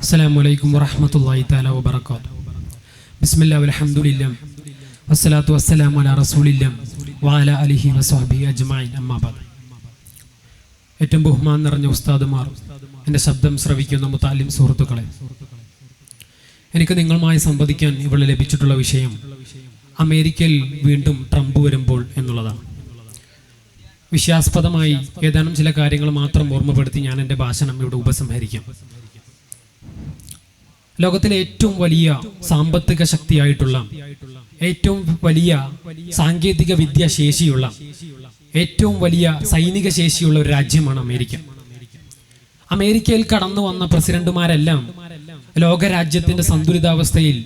അസ്സലാമുഅലൈക്കും വറഹ്മത്തുള്ളാഹി തആല വബറകാതുഹു. ബിസ്മില്ലാഹി വൽഹംദുലില്ലാഹി വസ്സലാത്തു വസ്സലാമു അലാ റസൂലില്ലാഹി വഅലാ അലിഹി വസ്വഹ്ബിഹി അജ്മഈൻ. അമ്മാ ബഅദ്. ഏറ്റവും ബഹുമാനം നിറഞ്ഞ ഉസ്താദുമാർ, എൻ്റെ ശബ്ദം ശ്രവിക്കുന്ന മുതഅല്ലിം സുഹൃത്തുക്കളെ, എനിക്ക് നിങ്ങളുമായി സംവദിക്കാൻ ഇവിടെ ലഭിച്ചിട്ടുള്ള വിഷയം അമേരിക്കയിൽ വീണ്ടും ട്രംപ് വരുമ്പോൾ എന്നുള്ളതാണ്. വിഷയാസ്പദമായി ഏതാനും ചില കാര്യങ്ങൾ മാത്രം ഓർമ്മപ്പെടുത്തി ഞാൻ എൻ്റെ ഭാഷണം ഇവിടെ ഉപസംഹരിക്കാം. ലോകത്തിലെ ഏറ്റവും വലിയ സാമ്പത്തിക ശക്തിയായിട്ടുള്ള, ഏറ്റവും വലിയ സാങ്കേതിക വിദ്യാശേഷിയുള്ള, ഏറ്റവും വലിയ സൈനിക ശേഷിയുള്ള ഒരു രാജ്യമാണ് അമേരിക്ക. അമേരിക്കയിൽ കടന്നു വന്ന പ്രസിഡന്റുമാരെല്ലാം ലോകരാജ്യത്തിന്റെ സന്തുലിതാവസ്ഥയിൽ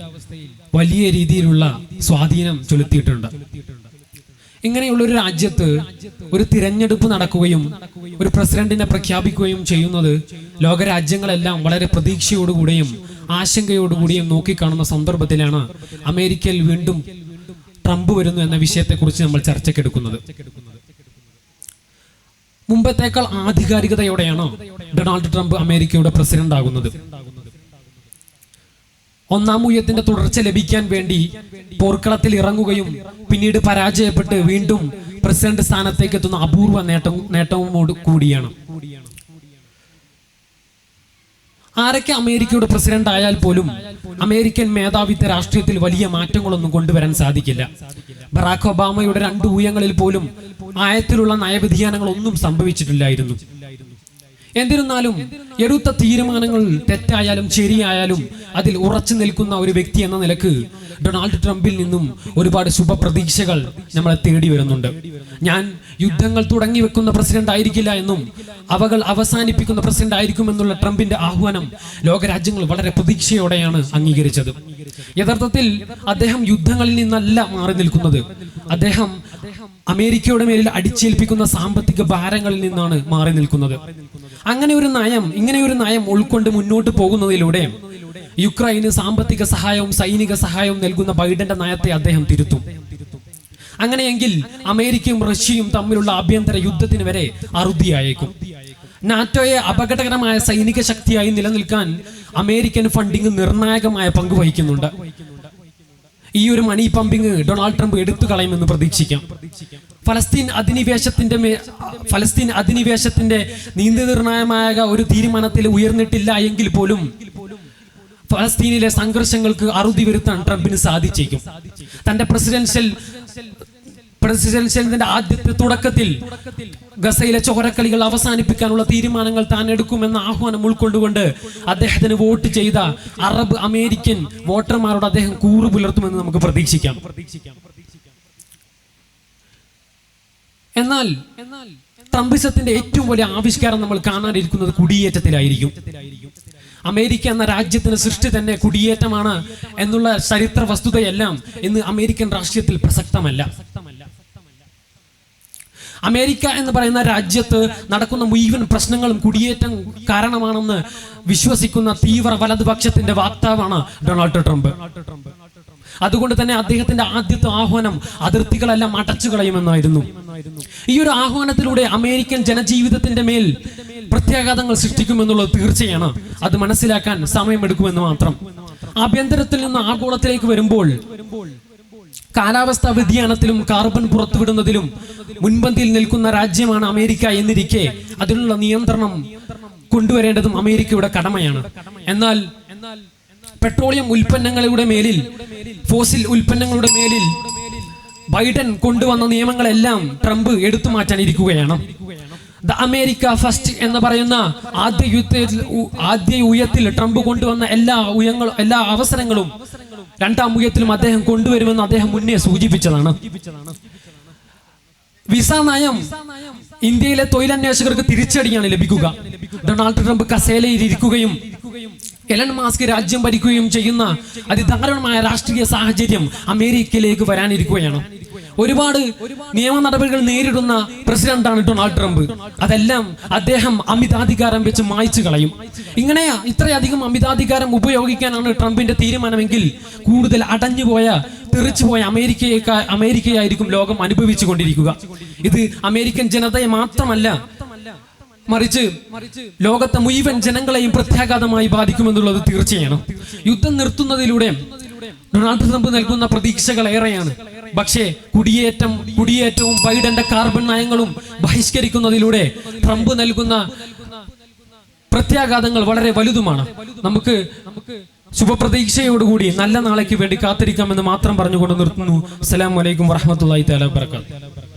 വലിയ രീതിയിലുള്ള സ്വാധീനം ചെലുത്തിയിട്ടുണ്ട്. ഇങ്ങനെയുള്ള ഒരു രാജ്യത്ത് ഒരു തിരഞ്ഞെടുപ്പ് നടക്കുകയും ഒരു പ്രസിഡന്റിനെ പ്രഖ്യാപിക്കുകയും ചെയ്യുന്നത് ലോകരാജ്യങ്ങളെല്ലാം വളരെ പ്രതീക്ഷയോടുകൂടിയും ആശങ്കയോടുകൂടിയും നോക്കിക്കാണുന്ന സന്ദർഭത്തിലാണ് അമേരിക്കയിൽ വീണ്ടും ട്രംപ് വരുന്നു എന്ന വിഷയത്തെക്കുറിച്ച് നമ്മൾ ചർച്ചയ്ക്കെടുക്കുന്നത്. മുമ്പത്തേക്കാൾ ആധികാരികതയോടെയാണ് ഡൊണാൾഡ് ട്രംപ് അമേരിക്കയുടെ പ്രസിഡന്റ് ആകുന്നത്. ഒന്നാം യുദ്ധത്തിന്റെ തുടർച്ച ലഭിക്കാൻ വേണ്ടി പോർക്കളത്തിൽ ഇറങ്ങുകയും പിന്നീട് പരാജയപ്പെട്ട് വീണ്ടും പ്രസിഡന്റ് സ്ഥാനത്തേക്ക് എത്തുന്ന അപൂർവ നേട്ടവും കൂടിയാണ്. ആരൊക്കെ അമേരിക്കയുടെ പ്രസിഡന്റ് ആയാൽ പോലും അമേരിക്കൻ മേധാവിത്വ രാഷ്ട്രീയത്തിൽ വലിയ മാറ്റങ്ങളൊന്നും കൊണ്ടുവരാൻ സാധിക്കില്ല. ബറാക് ഒബാമയുടെ 2 ഊഴങ്ങളിൽ പോലും ആയത്തിലുള്ള നയവ്യതിയാനങ്ങളൊന്നും സംഭവിച്ചിട്ടില്ലായിരുന്നു. എന്നിരുന്നാലും എടുത്ത തീരുമാനങ്ങൾ തെറ്റായാലും ശരിയായാലും അതിൽ ഉറച്ചു നിൽക്കുന്ന ഒരു വ്യക്തി എന്ന നിലക്ക് ഡൊണാൾഡ് ട്രംപിൽ നിന്നും ഒരുപാട് ശുഭപ്രതീക്ഷകൾ നമ്മളെ തേടി വരുന്നുണ്ട്. ഞാൻ യുദ്ധങ്ങൾ തുടങ്ങി വെക്കുന്ന പ്രസിഡന്റ് ആയിരിക്കില്ല എന്നും അവകൾ അവസാനിപ്പിക്കുന്ന പ്രസിഡന്റ് ആയിരിക്കുമെന്നുള്ള ട്രംപിന്റെ ആഹ്വാനം ലോകരാജ്യങ്ങൾ വളരെ പ്രതീക്ഷയോടെയാണ് അംഗീകരിച്ചത്. യഥാർത്ഥത്തിൽ അദ്ദേഹം യുദ്ധങ്ങളിൽ നിന്നല്ല മാറി നിൽക്കുന്നത്. അദ്ദേഹം അമേരിക്കയുടെ മേലിൽ അടിച്ചേൽപ്പിക്കുന്ന സാമ്പത്തിക ഭാരങ്ങളിൽ നിന്നാണ് മാറി നിൽക്കുന്നത്. ഇങ്ങനെ ഒരു നയം ഉൾക്കൊണ്ട് മുന്നോട്ട് പോകുന്നതിലൂടെ യുക്രൈന് സാമ്പത്തിക സഹായവും സൈനിക സഹായവും നൽകുന്ന ബൈഡന്റെ നയത്തെ അദ്ദേഹം തിരുത്തും. അങ്ങനെയെങ്കിൽ അമേരിക്കയും റഷ്യയും തമ്മിലുള്ള ആഭ്യന്തര യുദ്ധത്തിന് വരെ അറുതിയായേക്കും. നാറ്റോയെ അപകടകരമായ സൈനിക ശക്തിയായി നിലനിൽക്കാൻ അമേരിക്കൻ ഫണ്ടിങ് നിർണായകമായ പങ്ക് വഹിക്കുന്നുണ്ട്. ഈ ഒരു മണി പമ്പിങ് ഡൊണാൾഡ് ട്രംപ് എടുത്തു കളയുമെന്ന് പ്രതീക്ഷിക്കാം. ഫലസ്തീൻ അധിനിവേശത്തിന്റെ നീതിനിർണായകമായ ഒരു തീരുമാനത്തിൽ ഉയർന്നിട്ടില്ല എങ്കിൽ പോലും ഫലസ്തീനിലെ സംഘർഷങ്ങൾക്ക് അറുതി വരുത്താൻ ട്രംപിന് സാധിച്ചേക്കും. തന്റെ പ്രസിഡൻഷ്യലിന്റെ ആദ്യത്തെ തുടക്കത്തിൽ ഗസയിലെ ചോരക്കളികൾ അവസാനിപ്പിക്കാനുള്ള തീരുമാനങ്ങൾ താൻ എടുക്കുമെന്ന ആഹ്വാനം ഉൾക്കൊണ്ടുകൊണ്ട് അദ്ദേഹത്തിന് വോട്ട് ചെയ്ത അറബ് അമേരിക്കൻ വോട്ടർമാരോട് അദ്ദേഹം കൂറു പുലർത്തുമെന്ന് നമുക്ക് പ്രതീക്ഷിക്കാം. എന്നാൽ ട്രംപിസത്തിന്റെ ഏറ്റവും വലിയ ആവിഷ്കാരം നമ്മൾ കാണാനിരിക്കുന്നത് കുടിയേറ്റത്തിലായിരിക്കും. അമേരിക്ക എന്ന രാജ്യത്തിന്റെ സൃഷ്ടി തന്നെ കുടിയേറ്റമാണ് എന്നുള്ള ചരിത്ര വസ്തുതയെല്ലാം ഇന്ന് അമേരിക്കൻ രാഷ്ട്രീയത്തിൽ പ്രസക്തമല്ല. അമേരിക്ക എന്ന് പറയുന്ന രാജ്യത്ത് നടക്കുന്ന മുഴുവൻ പ്രശ്നങ്ങളും കുടിയേറ്റം കാരണമാണെന്ന് വിശ്വസിക്കുന്ന തീവ്ര വലതുപക്ഷത്തിന്റെ വക്താവാണ് ഡൊണാൾഡ് ട്രംപ്. അതുകൊണ്ട് തന്നെ അദ്ദേഹത്തിന്റെ ആദ്യത്തെ ആഹ്വാനം അതിർത്തികളെല്ലാം അടച്ചു കളയുമെന്നായിരുന്നു. ഈ ഒരു ആഹ്വാനത്തിലൂടെ അമേരിക്കൻ ജനജീവിതത്തിന്റെ മേൽ പ്രത്യാഘാതങ്ങൾ സൃഷ്ടിക്കുമെന്നുള്ളത് തീർച്ചയാണ്. അത് മനസ്സിലാക്കാൻ സമയമെടുക്കുമെന്ന് മാത്രം. ആഭ്യന്തരത്തിൽ നിന്ന് ആഗോളത്തിലേക്ക് വരുമ്പോൾ കാലാവസ്ഥാ വ്യതിയാനത്തിലും കാർബൺ പുറത്തുവിടുന്നതിലും മുൻപന്തിയിൽ നിൽക്കുന്ന രാജ്യമാണ് അമേരിക്ക എന്നിരിക്കെ അതിനുള്ള നിയന്ത്രണം കൊണ്ടുവരേണ്ടതും അമേരിക്കയുടെ കടമയാണ്. എന്നാൽ പെട്രോളിയം ഉൽപ്പന്നങ്ങളുടെ മേലിൽ, ഫോസിൽ ഉൽപ്പന്നങ്ങളുടെ മേലിൽ ബൈഡൻ കൊണ്ടുവന്ന നിയമങ്ങളെല്ലാം ട്രംപ് എടുത്തു മാറ്റാനിരിക്കുകയാണ്. ദ അമേരിക്ക ഫസ്റ്റ് എന്ന് പറയുന്ന ആദ്യ ഊഴത്തിൽ ട്രംപ് കൊണ്ടുവന്ന എല്ലാ അവസരങ്ങളും 2ാം ഊഴത്തിലും അദ്ദേഹം കൊണ്ടുവരുമെന്ന് അദ്ദേഹം മുന്നേ സൂചിപ്പിച്ചതാണ്. വിസ നയം ഇന്ത്യയിലെ തൊഴിലന്വേഷകർക്ക് തിരിച്ചടിയാണ് ലഭിക്കുക. ഡൊണാൾഡ് ട്രംപ് കസേലയിൽ ഇരിക്കുകയും എലൺ മസ്ക് രാജ്യം ഭരിക്കുകയും ചെയ്യുന്ന അതിദാരുണമായ രാഷ്ട്രീയ സാഹചര്യം അമേരിക്കയിലേക്ക് വരാനിരിക്കുകയാണ്. ഒരുപാട് നിയമ നടപടികൾ നേരിടുന്ന പ്രസിഡന്റാണ് ഡൊണാൾഡ് ട്രംപ്. അതെല്ലാം അദ്ദേഹം അമിതാധികാരം വെച്ച് മായ്ച്ചു കളയും. ഇത്രയധികം അമിതാധികാരം ഉപയോഗിക്കാനാണ് ട്രംപിന്റെ തീരുമാനമെങ്കിൽ കൂടുതൽ തെറിച്ചുപോയ അമേരിക്കയായിരിക്കും ലോകം അനുഭവിച്ചു കൊണ്ടിരിക്കുക. ഇത് അമേരിക്കൻ ജനതയെ മാത്രമല്ല, മറിച്ച് ലോകത്തെ മുഴുവൻ ജനങ്ങളെയും പ്രത്യാഘാതമായി ബാധിക്കുമെന്നുള്ളത് തീർച്ചയാണ്. യുദ്ധം നിർത്തുന്നതിലൂടെ ഡൊണാൾഡ് ട്രംപ് നൽകുന്ന പ്രതീക്ഷകൾ ഏറെയാണ്. പക്ഷേ കുടിയേറ്റവും ബൈഡന്റെ കാർബൺ നയങ്ങളും ബഹിഷ്കരിക്കുന്നതിലൂടെ ട്രംപ് നൽകുന്ന പ്രത്യാഘാതങ്ങൾ വളരെ വലുതുമാണ്. നമുക്ക് ശുഭപ്രതീക്ഷയോടുകൂടി നല്ല നാളേക്ക് വേണ്ടി കാത്തിരിക്കാമെന്ന് മാത്രം പറഞ്ഞുകൊണ്ട് നിർത്തുന്നു. അസ്സലാമു അലൈക്കും വറഹ്മത്തുള്ളാഹി തആല വബറകാതുഹു.